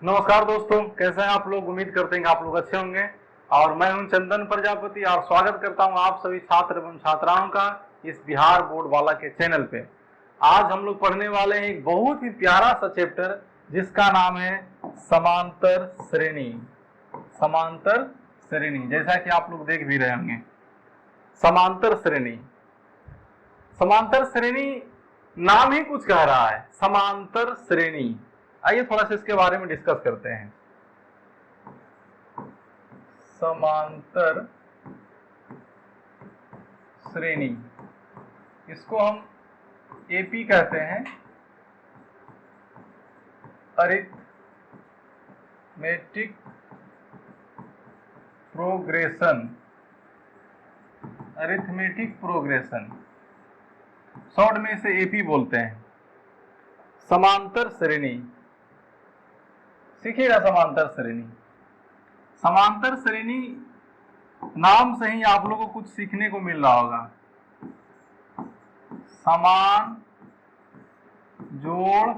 नमस्कार दोस्तों, कैसे हैं आप लोग। उम्मीद करते हैं कि आप लोग अच्छे होंगे। और मैं हूं चंदन प्रजापति और स्वागत करता हूं आप सभी छात्र एवं छात्राओं का इस बिहार बोर्ड वाला के चैनल पे। आज हम लोग पढ़ने वाले हैं एक बहुत ही प्यारा सा चैप्टर जिसका नाम है समांतर श्रेणी। समांतर श्रेणी, जैसा कि आप लोग देख भी रहे होंगे। समांतर श्रेणी, समांतर श्रेणी नाम ही कुछ कह रहा है, समांतर श्रेणी। आइए थोड़ा सा इसके बारे में डिस्कस करते हैं। समांतर श्रेणी, इसको हम एपी कहते हैं, arithmetic progression. Arithmetic progression short में इसे एपी बोलते हैं। समांतर श्रेणी सीखिएगा। समांतर श्रेणी, समांतर श्रेणी नाम से ही आप लोगों को कुछ सीखने को मिल रहा होगा। समान जोड़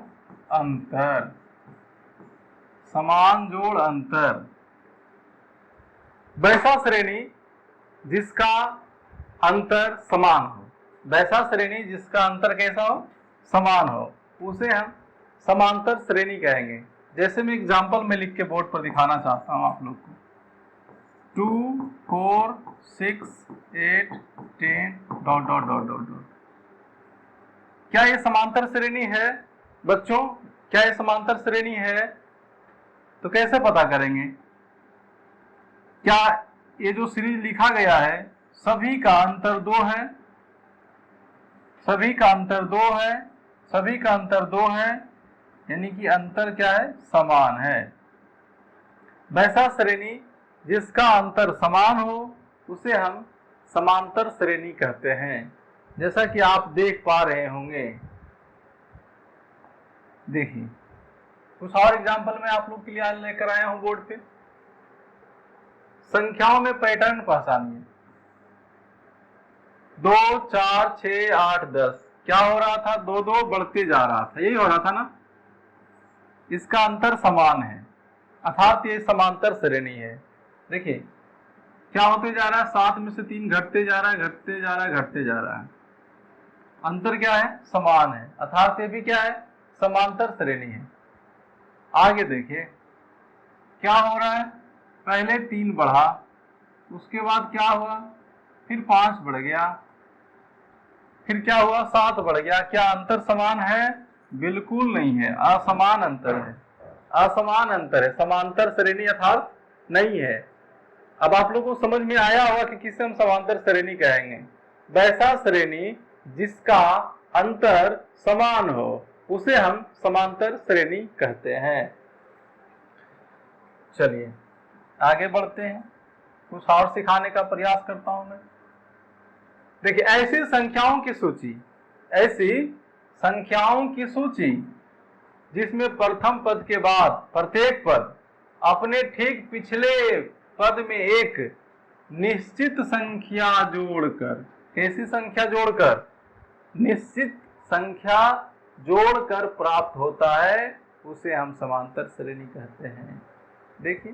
अंतर, समान जोड़ अंतर। वैसा श्रेणी जिसका अंतर समान हो, वैसा श्रेणी जिसका अंतर कैसा हो, समान हो, उसे हम समांतर श्रेणी कहेंगे। जैसे मैं एग्जांपल में लिख के बोर्ड पर दिखाना चाहता हूं आप लोग को। 2, 4, 6, 8, 10 ... क्या ये समांतर श्रेणी है बच्चों? क्या ये समांतर श्रेणी है? तो कैसे पता करेंगे? क्या ये जो सीरीज लिखा गया है सभी का अंतर 2 है? सभी का अंतर 2 है, सभी का अंतर 2 है, यानी कि अंतर क्या है, समान है। वैसा श्रेणी जिसका अंतर समान हो उसे हम समांतर श्रेणी कहते हैं। जैसा कि आप देख पा रहे होंगे, देखिए कुछ और एग्जांपल मैं आप लोग के लिए लेकर आया हूं बोर्ड पे। संख्याओं में पैटर्न पहचानिए। 2, 4, 6, 8, 10 क्या हो रहा था, 2 2 बढ़ते जा रहा था, यही हो रहा था ना। इसका अंतर समान है, अर्थात ये समांतर श्रेणी है। देखिए क्या होते जा रहा है, 7 में से 3 घटते जा रहा है, घटते जा रहा है, घटते जा रहा है। अंतर क्या है, समान है, अर्थात ये भी क्या है, समांतर श्रेणी है। आगे देखिए क्या हो रहा है, पहले 3 बढ़ा, उसके बाद क्या हुआ, फिर 5 बढ़ गया, फिर क्या हुआ, 7 बढ़ गया। क्या अंतर समान है? बिल्कुल नहीं है, असमान अंतर है। असमान अंतर है, समांतर श्रेणी अर्थात नहीं है। अब आप लोगों को समझ में आया होगा कि किसे हम समांतर श्रेणी कहेंगे। वैसा श्रेणी जिसका अंतर समान हो उसे हम समांतर श्रेणी कहते हैं। चलिए आगे बढ़ते हैं, कुछ और सिखाने का प्रयास करता हूं मैं। देखिए ऐसी संख्याओं की सूची, ऐसी संख्याओं की सूची जिसमें प्रथम पद के बाद प्रत्येक पद अपने ठीक पिछले पद में एक निश्चित संख्या जोड़कर, कैसी संख्या जोड़कर, निश्चित संख्या जोड़कर प्राप्त होता है, उसे हम समांतर श्रेणी कहते हैं। देखिए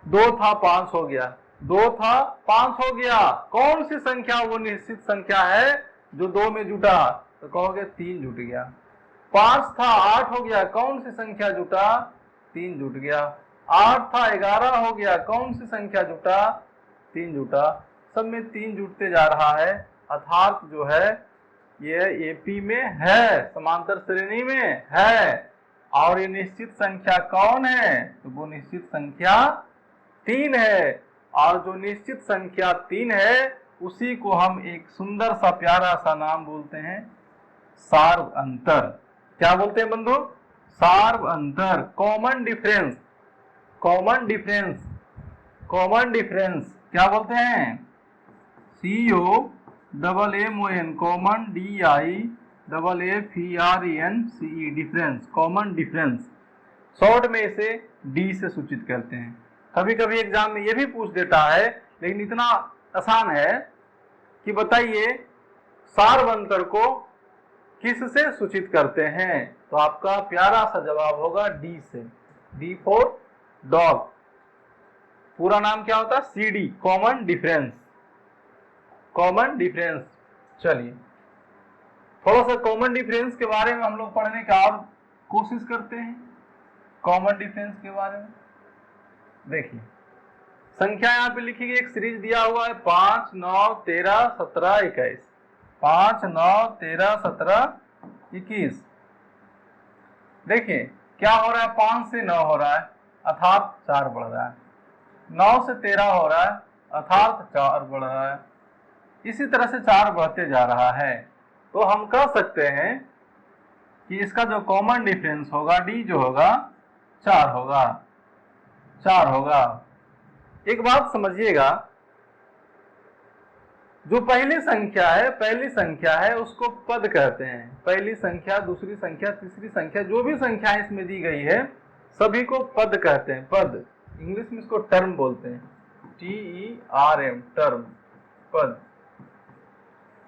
2 था 5 हो गया, 2 था 5 हो गया। कौन सी संख्या वो निश्चित संख्या है जो 2 में जुटा? तो कहोगे 3 जुट गया। 5 था 8 हो गया, कौन सी संख्या जुटा? 3 जुट गया। 8 था 11 हो गया, कौन सी संख्या जुटा? 3 जुटा। सब में 3 जुटते जा रहा है, अर्थात जो है ये एपी में है, समांतर श्रेणी में है। और ये निश्चित संख्या कौन है? तो वो निश्चित संख्या 3 है। और जो निश्चित संख्या 3 है उसी को हम एक सुंदर सा प्यारा सा नाम बोलते हैं, सार्व अंतर। क्या बोलते हैं बंधु? सार्व अंतर, common difference. Common difference, common difference क्या बोलते हैं? COMMON, common, DIFFERENCE, difference, common difference. Short में इसे डी से सूचित करते हैं। कभी कभी एग्जाम में ये भी पूछ देता है, लेकिन इतना आसान है कि बताइए सार्व अंतर को किससे सूचित करते हैं? तो आपका प्यारा सा जवाब होगा डी से। D for dog. पूरा नाम क्या होता है? CD, common difference. Common difference. चलिए थोड़ा सा कॉमन डिफरेंस के बारे में हम लोग पढ़ने का और कोशिश करते हैं। कॉमन डिफरेंस के बारे में देखिए, संख्या यहाँ पे लिखी गई, एक सीरीज दिया हुआ है 5, 9, 13, 17, 21। 5, 9, 13, 17, 21। देखिए क्या हो रहा है, 5 से 9 हो रहा है अर्थात 4 बढ़ रहा है, 9 से 13 हो रहा है अर्थात 4 बढ़ रहा है, इसी तरह से 4 बढ़ते जा रहा है। तो हम कह सकते हैं कि इसका जो कॉमन डिफरेंस होगा डी जो होगा 4 होगा। 4 होगा। एक बात समझिएगा, जो पहली संख्या है उसको पद कहते हैं। पहली संख्या, दूसरी संख्या, तीसरी संख्या, जो भी संख्या इसमें दी गई है सभी को पद कहते हैं। पद, इंग्लिश में इसको टर्म बोलते हैं, TERM, टर्म, पद,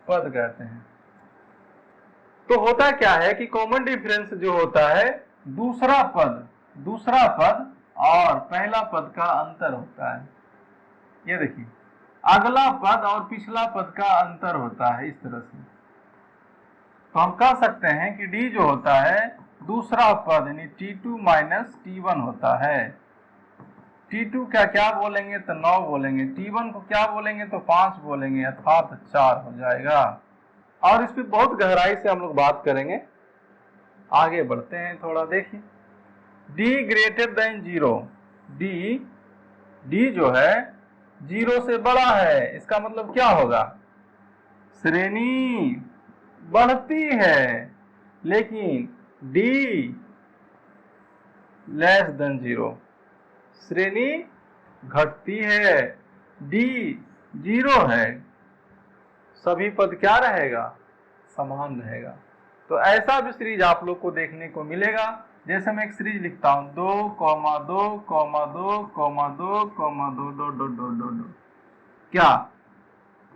पद कहते हैं। तो होता क्या है कि कॉमन डिफरेंस जो होता है दूसरा पद और पहला पद का अंतर होता है। ये देखिए, अगला पद और पिछला पद का अंतर होता है, इस तरह से। तो हम कह सकते हैं कि डी जो होता है दूसरा पद यानी T2 माइनस T1 होता है। T2 का क्या बोलेंगे तो 9 बोलेंगे, T1 को क्या बोलेंगे तो 5 बोलेंगे, अर्थात 4 हो जाएगा। और इस पे बहुत गहराई से हम लोग बात करेंगे। आगे बढ़ते हैं थोड़ा, देखिए डी ग्रेटर देन 0। डी जो है 0 से बड़ा है, इसका मतलब क्या होगा? श्रेणी बढ़ती है, लेकिन डी लेस देन 0 श्रेणी घटती है। डी 0 है, सभी पद क्या रहेगा? समान रहेगा। तो ऐसा भी सीरीज आप लोग को देखने को मिलेगा। जैसे मैं एक सीरीज लिखता हूं 2, 2, 2, 2, 2, क्या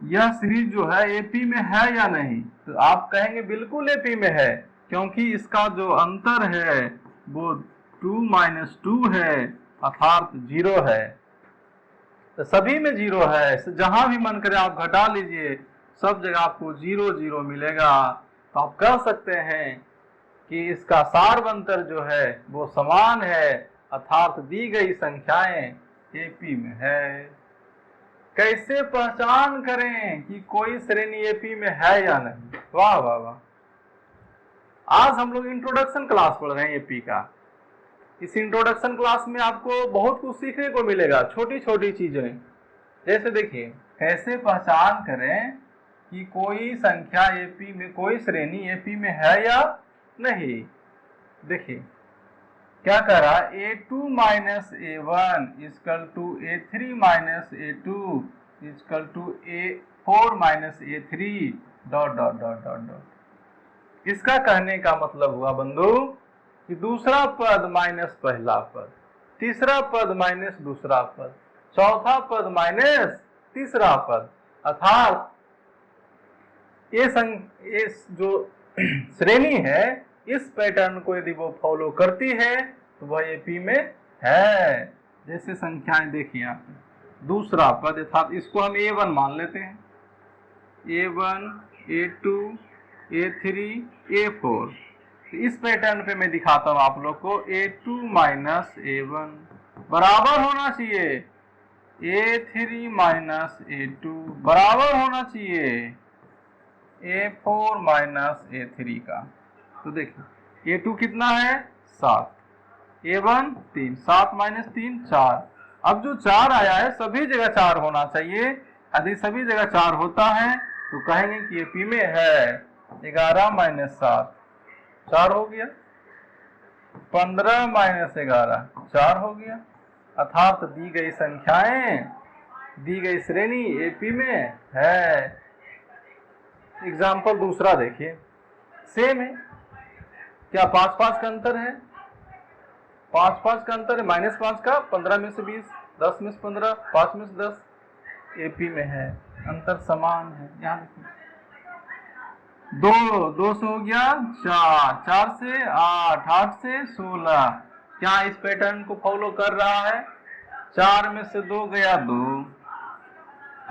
यह सीरीज जो है एपी में है या नहीं? तो आप कहेंगे बिल्कुल एपी में है, क्योंकि इसका जो अंतर है वो 2 माइनस 2 है अर्थात 0 है। तो सभी में 0 है, जहां भी मन करे आप घटा लीजिए, सब जगह आपको 0 0 मिलेगा। तो आप कह सकते हैं कि इसका सार्वंतर जो है वो समान है अर्थात दी गई संख्याएं एपी में है। कैसे पहचान करें कि कोई श्रेणी एपी में है या नहीं? वाह वाह वाह। आज हम लोग इंट्रोडक्शन क्लास पढ़ रहे हैं एपी का। इस इंट्रोडक्शन क्लास में आपको बहुत कुछ सीखने को मिलेगा, छोटी छोटी चीजें। जैसे देखिए, कैसे पहचान करें कि कोई संख्या एपी में, कोई श्रेणी एपी में है या नहीं। देखिए क्या कह रहा है, A2 minus A1 is equal to A3 minus A2 is equal to A4 minus A3 dot dot dot dot dot. इसका कहने का मतलब हुआ बंधु कि दूसरा पद माइनस पहला पद, तीसरा पद माइनस दूसरा पद, चौथा पद माइनस तीसरा पद, अर्थात ये जो श्रेणी है इस पैटर्न को यदि वो फॉलो करती है तो वह एपी में है। जैसे संख्याएं देखिए आप, दूसरा पद अर्थात इसको हम A1 मान लेते हैं, A1, A2, A3, A4। इस पैटर्न पे मैं दिखाता हूं आप लोग को, A2 माइनस A1 बराबर होना चाहिए A3 माइनस A2 बराबर होना चाहिए A4 माइनस A3 का। तो देखिए A2 कितना है 7, A1 3, 7 माइनस 3 4। अब जो 4 आया है सभी जगह 4 होना चाहिए। यदि सभी जगह 4 होता है तो कहेंगे कि एपी में है। 11 माइनस 7 4 हो गया, 15 माइनस 11 4 हो गया, अर्थात दी गई संख्याएं, दी गई श्रेणी एपी में है। एग्जाम्पल दूसरा देखिए, सेम है, क्या 5 5 का अंतर है? 5 5 का अंतर है, माइनस 5 का, 15 में से 20, 10 में से 15, 5 में से 10, एपी में है, अंतर समान है। यहाँ देखिए दो से हो गया 4, 4 से 8, 8 से 16। क्या इस पैटर्न को फॉलो कर रहा है? 4 में से 2 गया 2,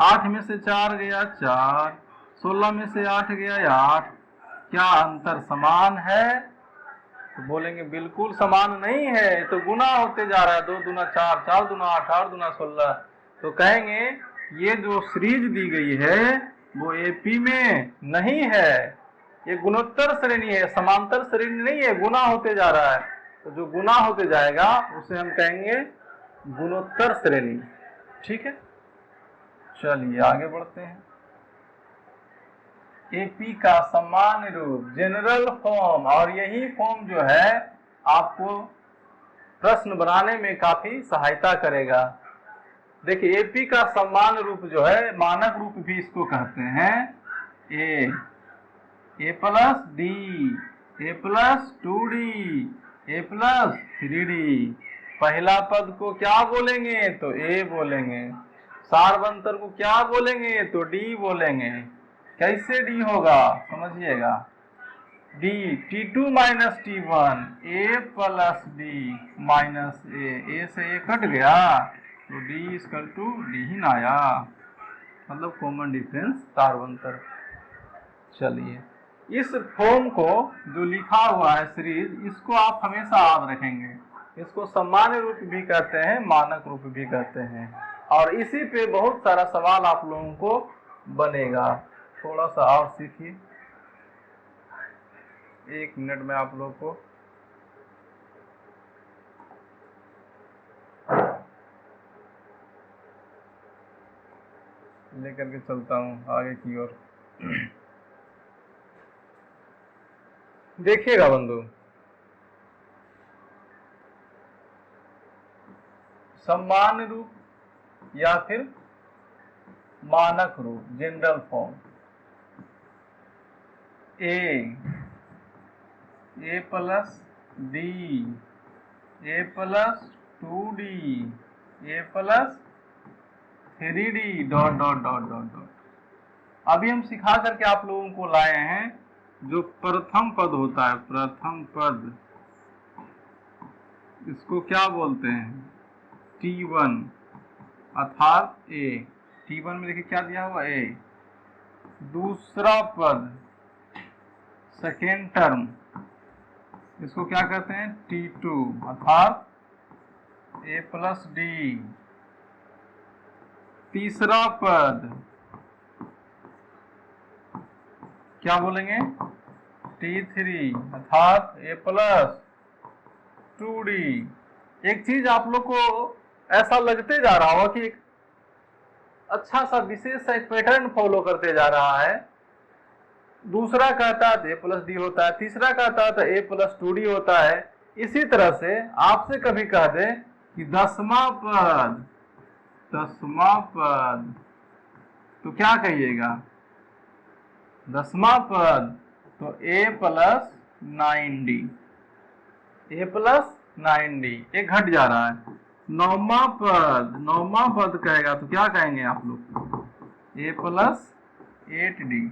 8 में से 4 गया 4, 16 में से 8 गया 8। क्या अंतर समान है? तो बोलेंगे बिल्कुल समान नहीं है, तो गुना होते जा रहा है। 2 दूना 4, 4 दूना 8, 8 दूना 16। तो कहेंगे ये जो सीरीज दी गई है वो एपी में नहीं है, ये गुणोत्तर श्रेणी है, समांतर श्रेणी नहीं है, गुना होते जा रहा है। तो जो गुना होते जाएगा उसे हम कहेंगे गुणोत्तर श्रेणी। ठीक है, चलिए आगे बढ़ते हैं। एपी का सामान्य रूप जनरल फॉर्म, और यही फॉर्म जो है आपको प्रश्न बनाने में काफी सहायता करेगा। देखिए एपी का सामान्य रूप जो है, मानक रूप भी इसको कहते हैं, A plus D, A plus 2d, A plus 3d। पहला पद को क्या बोलेंगे? तो ए बोलेंगे। सार्वंतर को क्या बोलेंगे? तो डी बोलेंगे। कैसे डी होगा समझिएगा। डी T2 माइनस T1, ए प्लस डी माइनस ए से ए कट गया तो डी इक्वल टू डी ही ना आया, मतलब कॉमन डिफरेंस सार्वंतर। चलिए इस फॉर्म को जो लिखा हुआ है सीरीज, इसको आप हमेशा याद रखेंगे। इसको सामान्य रूप भी कहते हैं, मानक रूप भी कहते हैं, और इसी पे बहुत सारा सवाल आप लोगों को बनेगा। थोड़ा सा और सीखिए, 1 मिनट में आप लोग को लेकर के चलता हूं आगे की ओर। देखिएगा बंधु, सामान्य रूप या फिर मानक रूप general form, A plus D, A plus 2d, A plus 3d dot dot dot dot dot. अभी हम सिखा करके आप लोगों को लाए हैं जो प्रथम पद होता है, प्रथम पद, इसको क्या बोलते हैं? T1 अर्थात ए। T1 में देखिए क्या दिया हुआ ए। दूसरा पद सेकेंड टर्म, इसको क्या कहते हैं? T2 अर्थात ए प्लस डी। तीसरा पद क्या बोलेंगे? T3 अर्थात ए प्लस 2d। एक चीज आप लोग को ऐसा लगते जा रहा होगा कि एक अच्छा सा विशेष सा एक पैटर्न फॉलो करते जा रहा है। दूसरा कहता है ए प्लस डी होता है, तीसरा कहता है तो ए प्लस 2d होता है। इसी तरह से आपसे कभी कह दे कि 10वां पद, 10वां पद, तो क्या कहिएगा? 10वां पद तो ए प्लस 9d, ए प्लस 9d, एक घट जा रहा है। 9वां पद, 9वां पद कहेगा तो क्या कहेंगे आप लोग? ए प्लस 8d।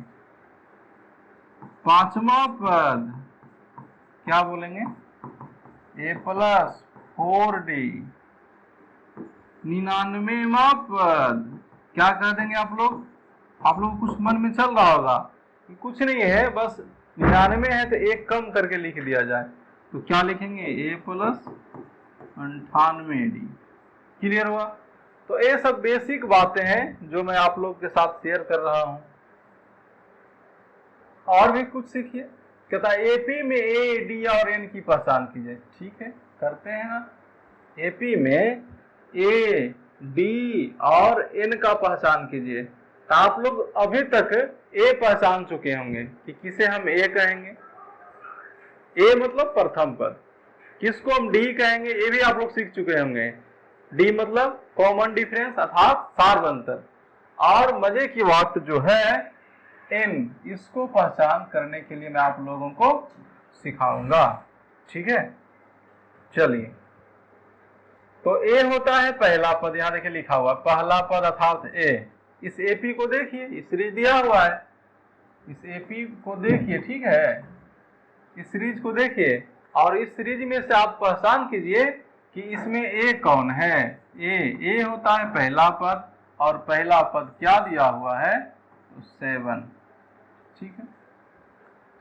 5वां पद क्या बोलेंगे? ए प्लस 4d। 99वां पद क्या कह देंगे आप लोग? आप लोग कुछ मन में चल रहा होगा कि कुछ नहीं है, बस 99 है तो एक कम करके लिख दिया जाए, तो क्या लिखेंगे? ए प्लस 98d। क्लियर हुआ? तो ये सब बेसिक बातें हैं जो मैं आप लोग के साथ शेयर कर रहा हूं। और भी कुछ सीखिए। कहता है एपी में ए, डी और एन की पहचान कीजिए। ठीक है, करते हैं ना। एपी में ए, डी और एन का पहचान कीजिए। तो आप लोग अभी तक ए पहचान चुके होंगे कि किसे हम ए कहेंगे। ए मतलब प्रथम पद। किसको हम डी कहेंगे ये भी आप लोग सीख चुके होंगे। डी मतलब कॉमन डिफरेंस अर्थात सार्वंतर। और मजे की बात जो है एन, इसको पहचान करने के लिए मैं आप लोगों को सिखाऊंगा। ठीक है, चलिए। तो ए होता है पहला पद, यहां देखिए लिखा हुआ पहला पद अर्थात ए। इस एपी को देखिए, सीरीज दिया हुआ है। इस एपी को देखिए, ठीक है, इस सीरीज को देखिए और इस सीरीज में से आप पहचान कीजिए कि इसमें ए कौन है। ए होता है पहला पद और पहला पद क्या दिया हुआ है, 7, ठीक है।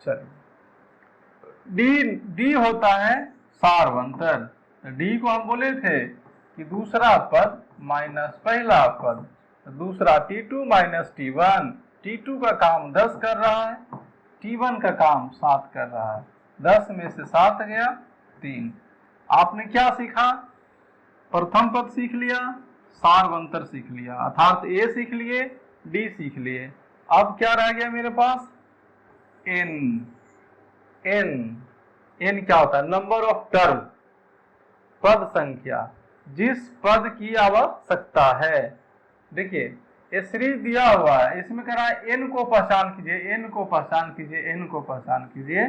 चलिए डी होता है सार्वंतर। डी को हम बोले थे कि दूसरा पद माइनस पहला पद, दूसरा T2 माइनस T1। T2 का काम 10 कर रहा है, T1 का काम 7 कर रहा है। 10 में से 7 गया 3। आपने क्या सीखा, प्रथम पद सीख लिया, सार्वंतर सीख लिया, अर्थात ए सीख लिए, डी सीख लिए। अब क्या रह गया मेरे पास, एन। एन क्या होता है, नंबर ऑफ टर्म, पद संख्या, जिस पद की आवश्यकता है। देखिए ये सीरीज दिया हुआ है, इसमें कह रहा है एन को पहचान कीजिए, एन को पहचान कीजिए, एन को पहचान कीजिए।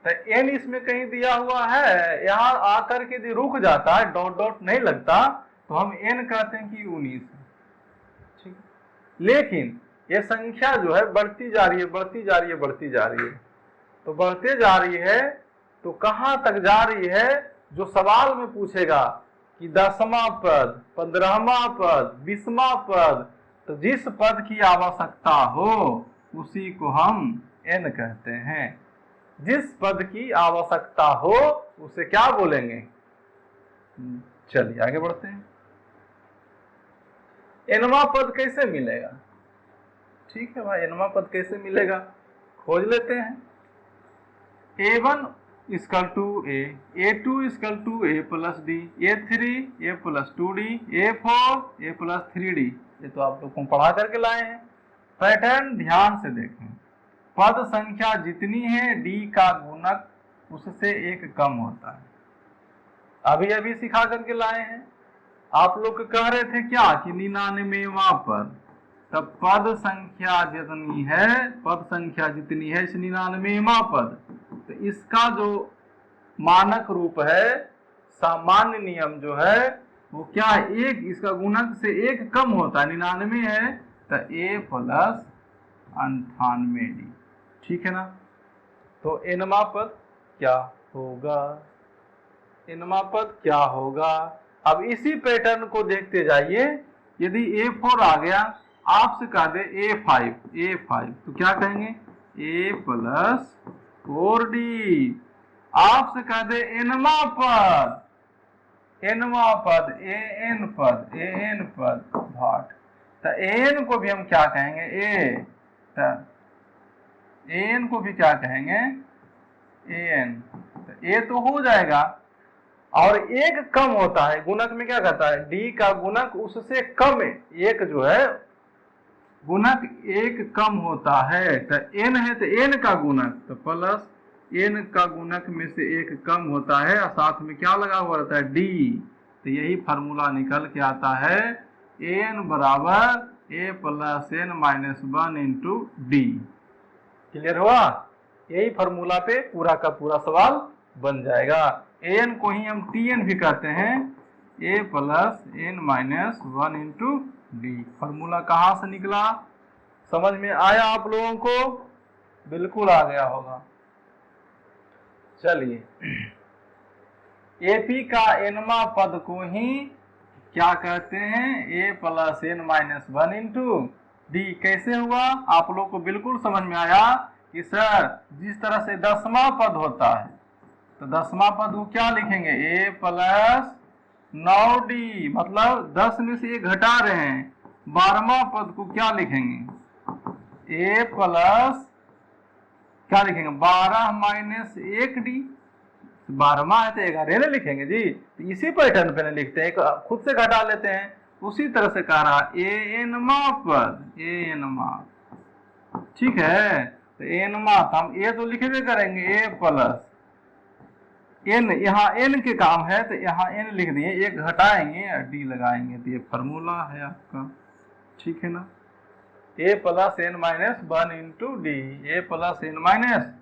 तो एन इसमें कहीं दिया हुआ है, यहाँ आकर के यदि रुक जाता है, डॉट डॉट नहीं लगता, तो हम एन कहते हैं कि 19, ठीक। लेकिन ये संख्या जो है बढ़ती जा रही है, बढ़ती जा रही है, बढ़ती जा रही है। तो बढ़ते जा रही है तो कहाँ तक जा रही है, जो सवाल में पूछेगा कि 10वां पद, 15वां पद, 20वां पद, तो जिस पद की आवश्यकता हो उसी को हम एन कहते हैं। जिस पद की आवश्यकता हो उसे क्या बोलेंगे। चलिए आगे बढ़ते हैं। एनवा पद कैसे मिलेगा, ठीक है भाई, एनवा पद कैसे मिलेगा, खोज लेते हैं। A1 equal to A, A2 equal to A plus D, A3 A plus 2D, A4 A plus 3D। ये तो आप लोग को पढ़ा करके लाए हैं। पैटर्न ध्यान से देखें, पद संख्या जितनी है डी का गुणक उससे एक कम होता है। अभी अभी सिखा करके लाए हैं। आप लोग कह रहे थे क्या कि 99वां पद, तब पद संख्या जितनी है, पद संख्या जितनी है इस 99वां पद, तो इसका जो मानक रूप है, सामान्य नियम जो है वो क्या है, एक, इसका गुणक से एक कम होता है। 99 है तो ए प्लस 98D, ठीक है ना। तो एनवा पद क्या होगा, एनवा पद क्या होगा। अब इसी पैटर्न को देखते जाइए। यदि A4 आ गया, आपसे कह दे A5 तो क्या कहेंगे, A प्लस 4D। आपसे कह दे एनवा पद, एनवा पद, AN पद भाट, तो AN को भी हम क्या कहेंगे, A, तो AN को भी क्या कहेंगे, AN। तो A तो हो जाएगा, और एक कम होता है, गुणक में क्या कहता है, डी का गुणक उससे कम है, एक जो है गुणक एक कम होता है। तो एन है तो एन का गुणक, तो प्लस एन का गुणक में से एक कम होता है, और साथ में क्या लगा हुआ रहता है, डी। तो यही फार्मूला निकल के आता है, एन बराबर A plus N minus 1 into D. Clear हुआ, यही फार्मूला पे पूरा का पूरा सवाल बन जाएगा। एन को ही हम टीएन भी कहते हैं, A plus N minus 1 into D. Formula कहाँ से निकला, समझ में आया आप लोगों को, बिल्कुल आ गया होगा। चलिए एपी का एनवा पद को ही क्या कहते हैं, A plus N minus 1 into D. कैसे हुआ, आप लोग को बिल्कुल समझ में आया कि सर जिस तरह से 10वां पद होता है, तो 10वां पद को क्या लिखेंगे, ए प्लस 9D, मतलब 10 में से 1 घटा रहे हैं। 12वां पद को क्या लिखेंगे, ए प्लस क्या लिखेंगे, 12 माइनस 1D। 12वां है तो 11 लिखेंगे जी। तो इसी पैटर्न पे नहीं लिखते हैं, खुद से घटा लेते हैं। उसी तरह से कह रहा ए एनवा पद, ए एनवा, ठीक है। तो एनवा तो हम ए तो लिखबे करेंगे, ए प्लस एन, यहाँ एन के काम है तो यहाँ एन लिख दिए, एक घटाएंगे और डी लगाएंगे, तो ये फार्मूला है आपका, ठीक है ना। A plus N minus 1 into D, A plus N minus.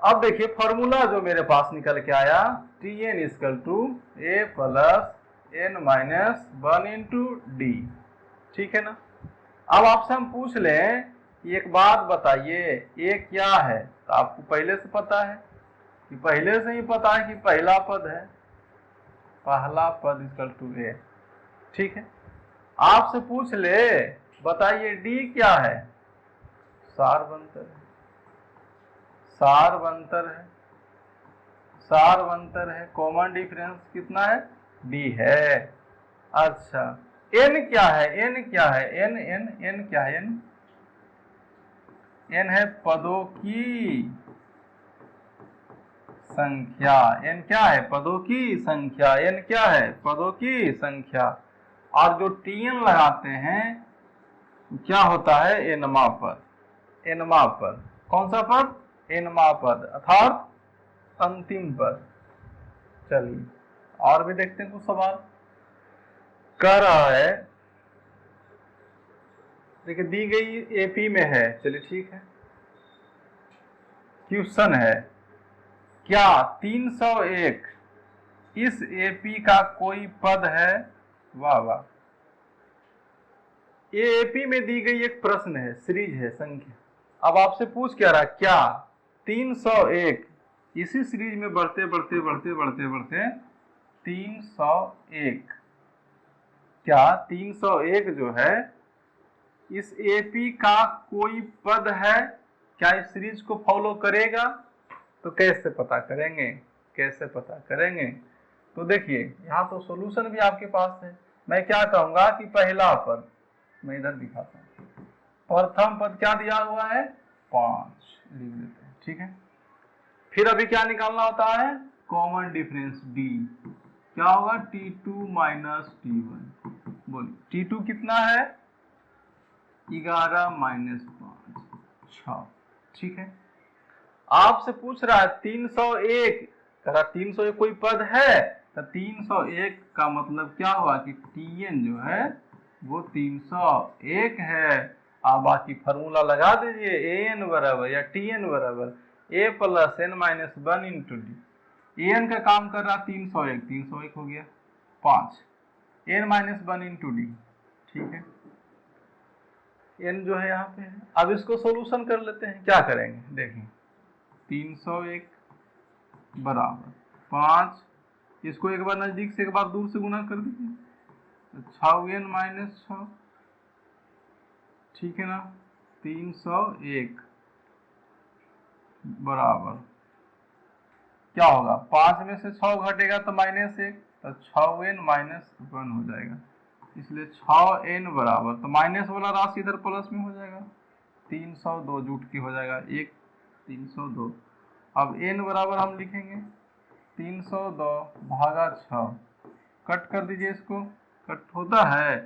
अब देखिए फार्मूला जो मेरे पास निकल के आया, T N equal to A plus N minus 1 into D, ठीक है ना। अब आपसे हम पूछ लें एक बात बताइए, ए क्या है? तो आपको पहले से पता है कि पहले से ही पता है कि पहला पद है, पहला पद इक्वल टू ए। ठीक है, आपसे पूछ ले बताइए डी क्या है? सारवंतर है, सारवंतर है, सारवंतर है। कॉमन डिफरेंस कितना है? डी है। अच्छा, एन क्या है? एन क्या है? एन एन एन क्या है? एन एन है पदों की संख्या। एन क्या है? पदों की संख्या। एन क्या है? पदों की संख्या। और जो टीएन लगाते हैं क्या होता है? एनमा पद। एनमा पद कौन सा पद? एनमा पद अर्थात अंतिम पद। चलिए और भी देखते हैं कुछ सवाल कर रहा है। देखिए दी गई एपी में है, चलिए ठीक है। क्वेश्चन है, क्या 301 इस एपी का कोई पद है? वाह वाह। ये एपी में दी गई एक प्रश्न है, सीरीज है, संख्या। अब आपसे पूछ क्या रहा, क्या 301 इसी सीरीज में बढ़ते बढ़ते बढ़ते बढ़ते बढ़ते 301, क्या 301 जो है इस एपी का कोई पद है? क्या इस सीरीज को फॉलो करेगा? तो कैसे पता करेंगे? कैसे पता करेंगे? तो देखिए यहाँ तो सॉल्यूशन भी आपके पास है। मैं क्या कहूंगा कि पहला पद, मैं इधर दिखाता हूँ, प्रथम पद क्या दिया हुआ है? 5 लिख देते हैं। ठीक है, फिर अभी क्या निकालना होता है? Common difference D. क्या होगा? T2 minus T1। बोलिए T2 कितना है? 11 माइनस 5, 6। ठीक है, आपसे पूछ रहा है 301, कहा 301 कोई पद है? तो 301 का मतलब क्या हुआ कि Tn जो है वो 301 है। आप बाकी फॉर्मूला लगा दीजिए, an बराबर या Tn बराबर a plus n minus 1 into D. an का काम कर रहा 301, 301 हो गया 5, n माइनस 1 इंटू डी। ठीक है, n जो है यहाँ पे है। अब इसको सोल्यूशन कर लेते हैं। क्या करेंगे? देखिए 301 बराबर 5, इसको एक बार नजदीक से एक बार दूर से गुना कर दीजिए, 6n माइनस 6। ठीक है ना, 301 बराबर क्या होगा? 5 में से 6 घटेगा तो -1, तो 6n माइनस 1 हो जाएगा। इसलिए 6n बराबर, तो माइनस वाला राशि इधर प्लस में हो जाएगा, 302 जुट की हो जाएगा 1, 302। अब n बराबर हम लिखेंगे 302 भागा 6, कट कर दीजिए, इसको कट होता है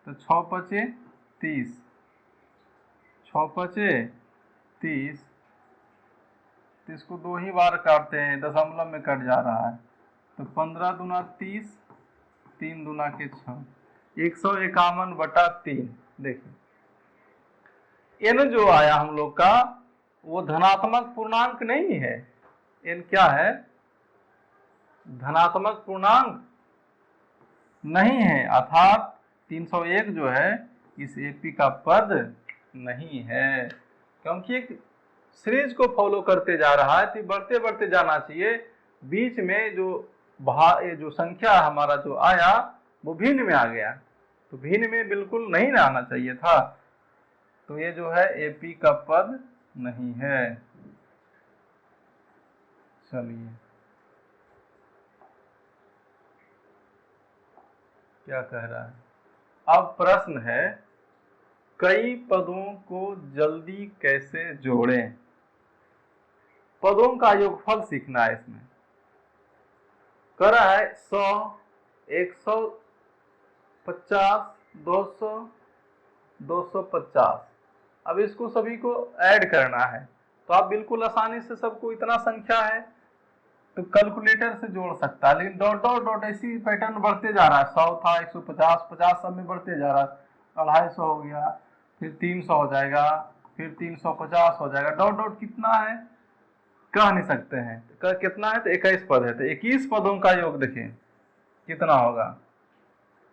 तो 6 पचे 30, 6 पचे 30, तो इसको 2 ही बार काटते हैं, दशमलव में कट जा रहा है, तो 15 दूना 30, 3 दूना के 6, 151/3। देखिए n जो आया हम लोग का वो धनात्मक पूर्णांक नहीं है। n क्या है? धनात्मक पूर्णांक नहीं है, अर्थात 301 जो है इस एपी का पद नहीं है, क्योंकि एक सीरीज को फॉलो करते जा रहा है तो बढ़ते बढ़ते जाना चाहिए। बीच में जो संख्या हमारा जो आया वो भिन्न में आ गया, तो भिन्न में बिल्कुल नहीं ना आना चाहिए था, तो ये जो है एपी का पद नहीं है। चलिए क्या कह रहा है? अब प्रश्न है, कई पदों को जल्दी कैसे जोड़ें? पदों का योगफल सीखना है इसमें। कर रहा है 100, 150, 200, 250। अब इसको सभी को ऐड करना है, तो आप बिल्कुल आसानी से सबको, इतना संख्या है तो कैलकुलेटर से जोड़ सकता है, लेकिन डॉट डॉट डॉट ऐसी पैटर्न बढ़ते जा रहा है। 100 था 150, 50 सब में बढ़ते जा रहा है, 250 हो गया, फिर 300 हो जाएगा, फिर 350 हो जाएगा। डॉट डॉट कितना है कह नहीं सकते हैं, कितना है? तो 21 पद है, तो 21 पदों का योग देखिए कितना होगा।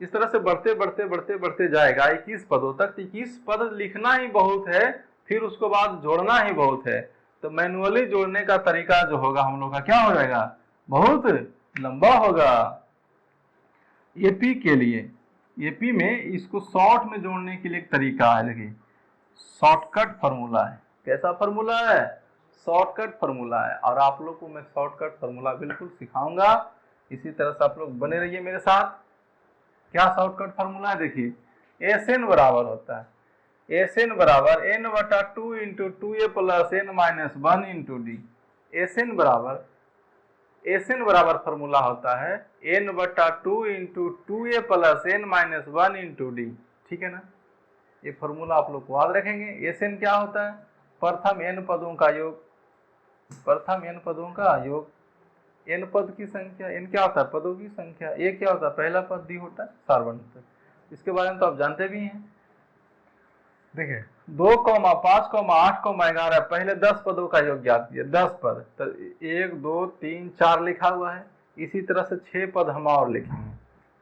इस तरह से बढ़ते बढ़ते बढ़ते बढ़ते जाएगा 21 पदों तक। 21 पद लिखना ही बहुत है, फिर उसको बाद जोड़ना ही बहुत है, तो मैनुअली जोड़ने का तरीका जो होगा हम लोग का क्या हो जाएगा, बहुत लंबा होगा। एपी के लिए, एपी में इसको शॉर्ट में जोड़ने के लिए एक तरीका है, देखिए शॉर्टकट फार्मूला है। कैसा फार्मूला है, शॉर्टकट फार्मूला है, और आप लोग को मैं शॉर्टकट फार्मूला बिल्कुल सिखाऊंगा, इसी तरह से आप लोग बने रहिए मेरे साथ। क्या शॉर्टकट फार्मूला है, देखिए एस एन बराबर होता है, एस एन बराबर एन बटा 2 into 2a plus N minus 1 into D. S N बराबर फार्मूला होता है एन बटा 2 into 2a plus N minus 1 into D. ठीक है ना, ये फार्मूला आप लोग याद रखेंगे। एस एन क्या होता है, प्रथम एन पदों का योग, प्रथम एन पदों का योग, एन पद की संख्या, एन क्या होता है, पदों की संख्या, ए क्या होता है, पहला पद, डी होता है सार्वत्रिक। इसके बारे में तो आप जानते भी हैं। देखिए 2, 5, 8, 11 पहले 10 पदों का योग ज्ञात कीजिए। 10 पद, तो 1, 2, 3, 4 लिखा हुआ है, इसी तरह से 6 पद हम और लिखेंगे।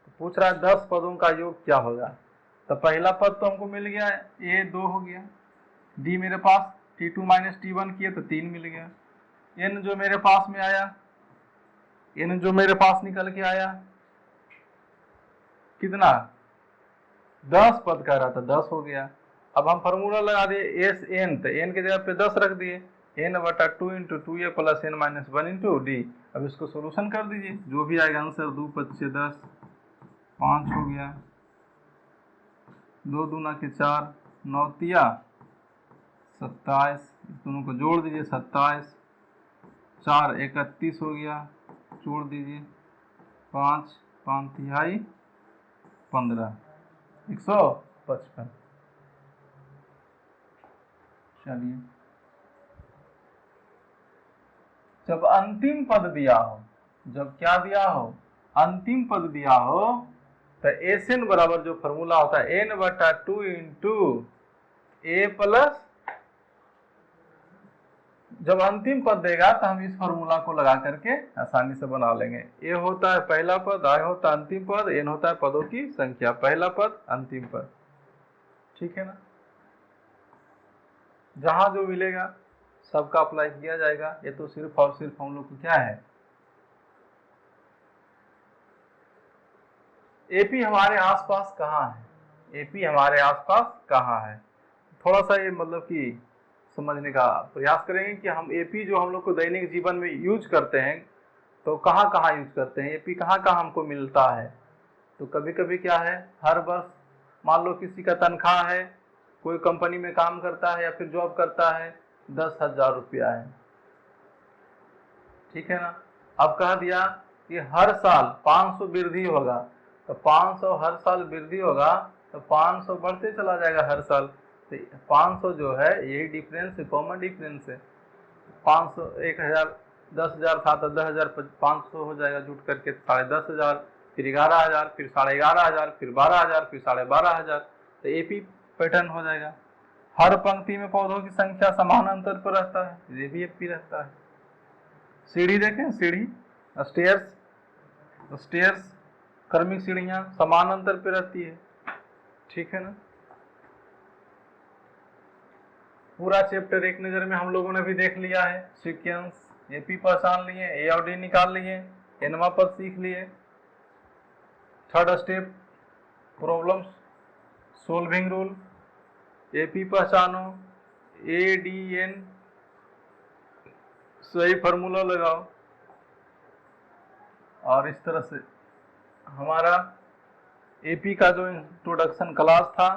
तो पूछ रहा है 10 पदों का योग क्या होगा, तो पहला पद तो हमको मिल गया है, ए 2 हो गया, डी मेरे पास T2 माइनस T1 किए तो 3 मिल गया, एन जो मेरे पास में आया, एन जो मेरे पास निकल के आया कितना, 10 पद कह रहा था, 10 हो गया। अब हम फार्मूला लगा दिए एस एन, तो एन के जगह पे 10 रख दिए, एन बटा 2 into 2a plus N minus 1 into D. अब इसको सोल्यूशन कर दीजिए, जो भी आएगा आंसर, 2 5 10, 5 हो गया, 2 दूना के 4, 9 तिया 27, दोनों को जोड़ दीजिए 27, 4 31 हो गया, जोड़ दीजिए 5 5 तिहाई 15, 155। चलिए, जब अंतिम पद दिया हो, जब क्या दिया हो, अंतिम पद दिया हो, तो एस एन बराबर जो फॉर्मूला होता है एन बटा 2 इंटू ए प्लस, जब अंतिम पद देगा तो हम इस फॉर्मूला को लगा करके आसानी से बना लेंगे। ए होता है पहला पद, आई होता है अंतिम पद, एन होता है पदों की संख्या, पहला पद अंतिम पद। ठीक है ना, जहां जो मिलेगा सबका अप्लाई किया जाएगा। ये तो सिर्फ और सिर्फ हम लोग को क्या है, एपी हमारे आसपास कहाँ है, एपी हमारे आसपास कहाँ है, थोड़ा सा ये मतलब कि समझने का प्रयास करेंगे कि हम एपी जो हम लोग को दैनिक जीवन में यूज करते हैं, तो कहाँ कहाँ यूज करते हैं, एपी कहाँ कहाँ हमको मिलता है। तो कभी कभी क्या है, हर वर्ष मान लो किसी का तनख्वाह है, कोई कंपनी में काम करता है या फिर जॉब करता है, 10,000 रुपया है। ठीक है ना, अब कह दिया कि हर साल 500 वृद्धि होगा, तो 500 हर साल वृद्धि होगा, तो 500 बढ़ते चला जाएगा हर साल। तो 500 जो है यही डिफरेंस है, कॉमन डिफरेंस है। 500 1000 10,000 था तो 10,000 500 हो जाएगा, जुट करके 10,500, फिर 11,000, फिर 11,500, फिर 12,000, फिर 12,500। तो एपी पैटर्न हो जाएगा। हर पंक्ति में पौधों की संख्या समान अंतर पर रहता है, ये भी एपी रहता है। सीढ़ी देखें, सीढ़ी स्टेयर्स, स्टेयर्स क्रमिक सीढ़ियां समान अंतर पे रहती है। ठीक है ना, पूरा चैप्टर एक नजर में हम लोगों ने भी देख लिया है। सीक्वेंस, एपी पहचान लिए, ए और डी निकाल लिए, एनवा पद सीख लिए। Third step problem solving rule, AP पहचानो, ए डी एन सही फार्मूला लगाओ, और इस तरह से हमारा एपी का जो इंट्रोडक्शन क्लास था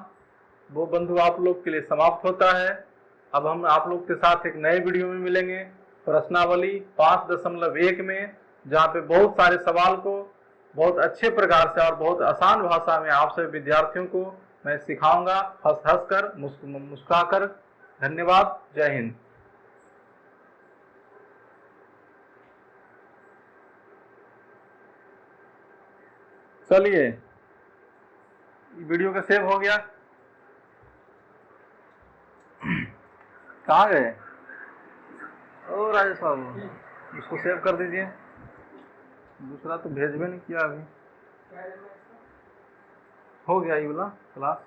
वो बंधु आप लोग के लिए समाप्त होता है। अब हम आप लोग के साथ एक नए वीडियो में मिलेंगे, प्रश्नावली 5.1 में, जहाँ पे बहुत सारे सवाल को बहुत अच्छे प्रकार से और बहुत आसान भाषा में आप सभी विद्यार्थियों को मैं सिखाऊंगा, हंस हंस कर, मुस्कुरा कर। धन्यवाद, जय हिंद। चलिए, वीडियो का सेव हो गया, कहाँ गए ओ राजेश बाबू, इसको सेव कर दीजिए, दूसरा तो भेज भी नहीं किया अभी। हो गया ये वाला क्लास।